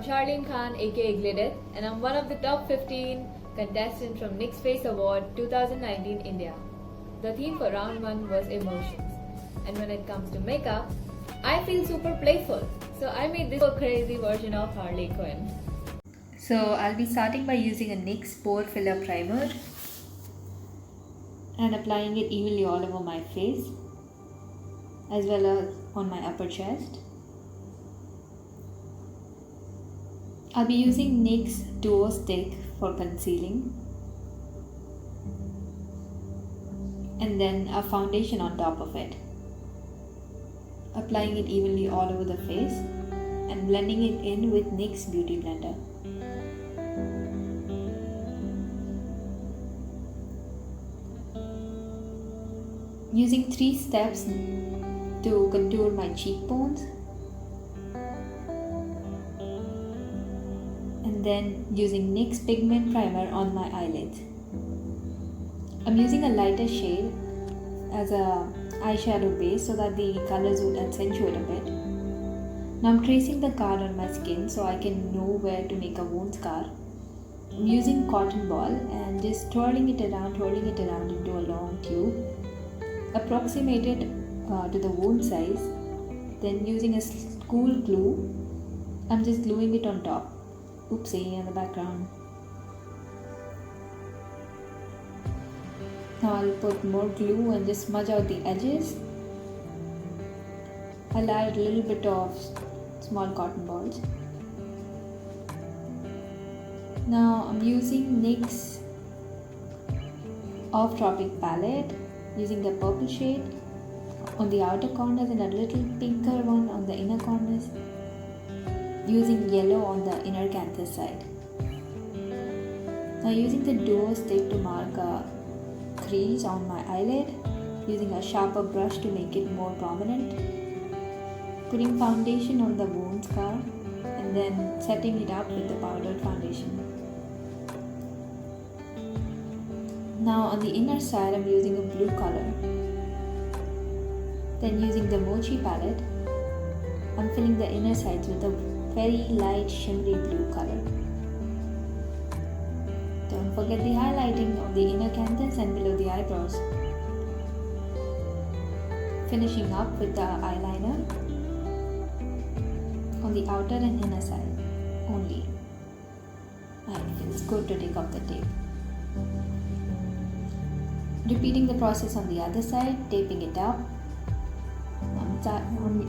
Charlene Khan aka Glideth, and I'm one of the top 15 contestants from NyxFaceawards 2019 India. The theme for round 1 was emotions, and when it comes to makeup, I feel super playful, so I made this super crazy version of Harley Quinn. So I'll be starting by using a NYX Pore Filler Primer and applying it evenly all over my face as well as on my upper chest. I'll be using NYX Duo Stick for concealing and then a foundation on top of it. Applying it evenly all over the face and blending it in with NYX Beauty Blender. Using 3 steps to contour my cheekbones and then using NYX Pigment Primer on my eyelids. I'm using a lighter shade as a eyeshadow base so that the colors would accentuate a bit. Now I'm tracing the card on my skin so I can know where to make a wound scar. I'm using cotton ball and just twirling it around into a long tube. Approximate it to the wound size. Then using a school glue, I'm just gluing it on top. Oopsie, in the background. Now I'll put more glue and just smudge out the edges. I'll add a little bit of small cotton balls. Now I'm using NYX Off Tropic palette, using the purple shade on the outer corners and a little pinker one on the inner corners, using yellow on the inner canthus side. Now using the duo stick to mark a crease on my eyelid, using a sharper brush to make it more prominent, putting foundation on the wound scar and then setting it up with the powdered foundation. Now on the inner side I'm using a blue color. Then using the Mochi palette, I'm filling the inner sides with a very light shimmery blue color. Don't forget the highlighting of the inner canthus and below the eyebrows. Finishing up with the eyeliner on the outer and inner side only. And it feels good to take off the tape. Repeating the process on the other side, taping it up.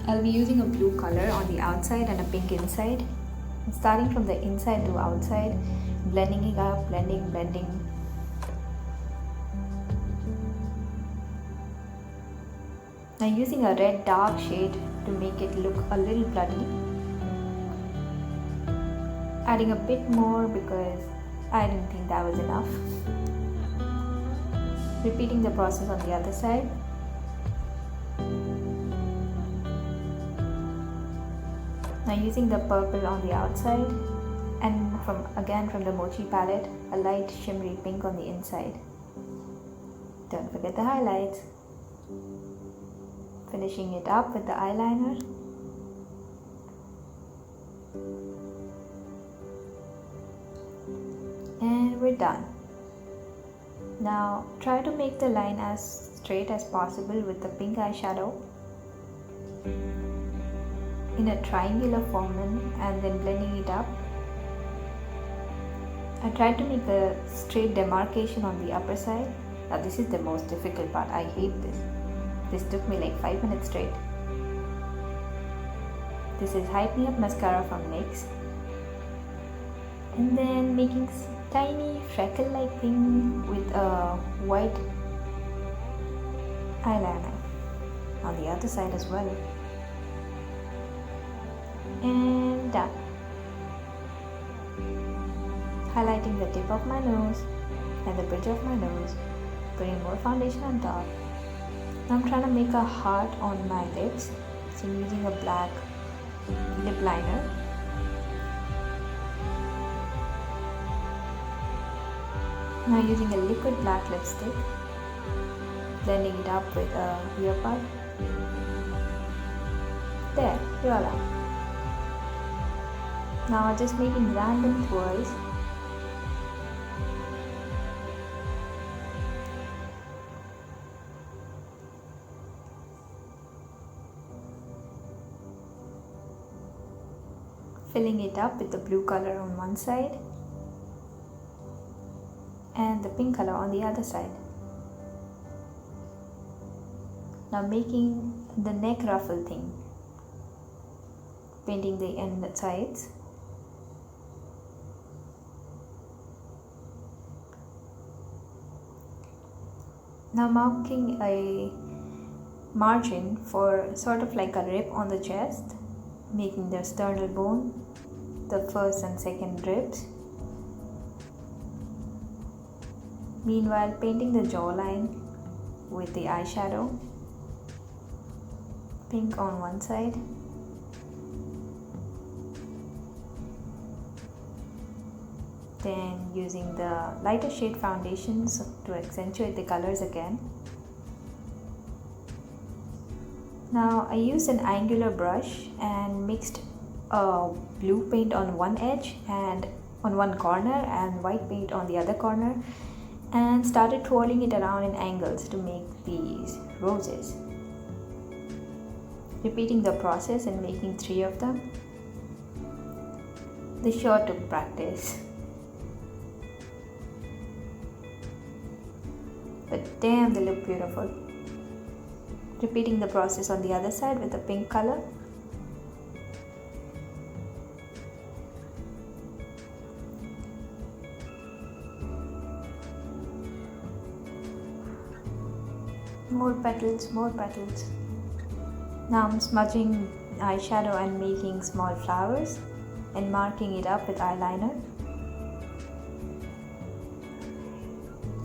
I'll be using a blue color on the outside and a pink inside. I'm starting from the inside to outside, blending it up, blending. I'm using a red dark shade to make it look a little bloody. Adding a bit more because I didn't think that was enough. Repeating the process on the other side. Now using the purple on the outside and from the Mochi palette, a light shimmery pink on the inside. Don't forget the highlights. Finishing it up with the eyeliner. And we're done. Now try to make the line as straight as possible with the pink eyeshadow in a triangular form and then blending it up. I tried to make a straight demarcation on the upper side. Now this is the most difficult part. I hate this. This took me like 5 minutes straight. This is Hype Me Up mascara from NYX. And then making tiny freckle-like thing with a white eyeliner on the other side as well. And done. Highlighting the tip of my nose and the bridge of my nose, putting more foundation on top. Now I'm trying to make a heart on my lips, so I'm using a black lip liner. Now using a liquid black lipstick, blending it up with a ear bud. There, voila. Now just making random twirls. Filling it up with the blue color on one side and the pink color on the other side. Now making the neck ruffle thing, painting the end sides. Now marking a margin for sort of like a rib on the chest, making the sternal bone, the first and second ribs. Meanwhile, painting the jawline with the eyeshadow, pink on one side, then using the lighter shade foundations to accentuate the colors again. Now I used an angular brush and mixed blue paint on one edge and on one corner and white paint on the other corner, and started twirling it around in angles to make these roses. Repeating the process and making 3 of them. This sure took practice. But damn, they look beautiful. Repeating the process on the other side with the pink color. More petals, more petals. Now I'm smudging eyeshadow and making small flowers and marking it up with eyeliner.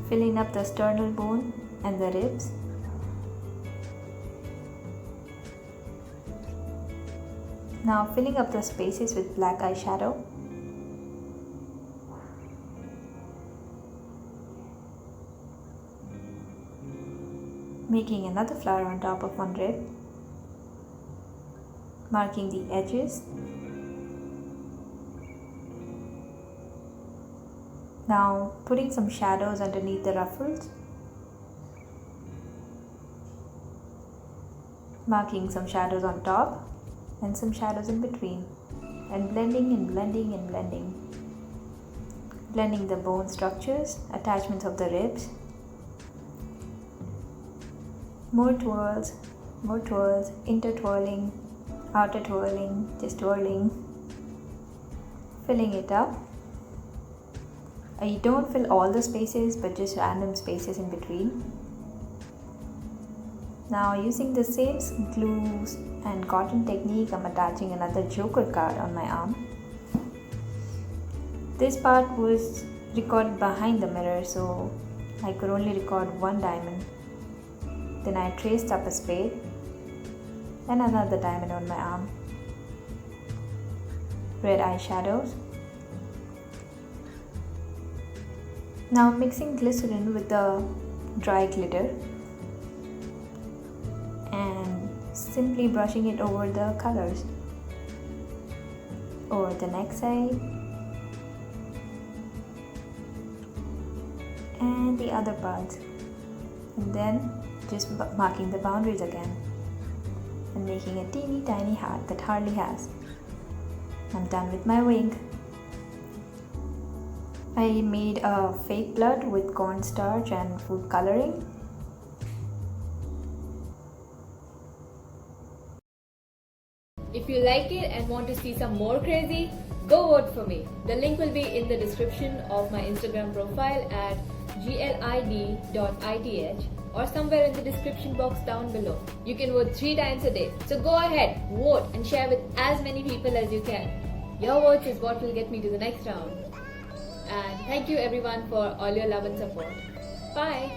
Filling up the sternal bone and the ribs. Now filling up the spaces with black eyeshadow. Making another flower on top of one rib. Marking the edges. Now putting some shadows underneath the ruffles. Marking some shadows on top and some shadows in between, and blending and blending and blending. Blending the bone structures, attachments of the ribs. More twirls, intertwirling, outer twirling, just twirling. Filling it up. You don't fill all the spaces, but just random spaces in between. Now using the same glue and cotton technique, I'm attaching another Joker card on my arm. This part was recorded behind the mirror, so I could only record one diamond. Then I traced up a spade and another diamond on my arm. Red eyeshadows. Now mixing glycerin with the dry glitter and simply brushing it over the colors, over the neck side and the other parts, and then just marking the boundaries again and making a teeny tiny heart that Harley has. I'm done with my wing. I made a fake blood with cornstarch and food coloring. If you like it and want to see some more crazy, go vote for me. The link will be in the description of my Instagram profile at glid.ith or somewhere in the description box down below. You can vote 3 times a day. So go ahead, vote and share with as many people as you can. Your votes is what will get me to the next round. And thank you everyone for all your love and support. Bye!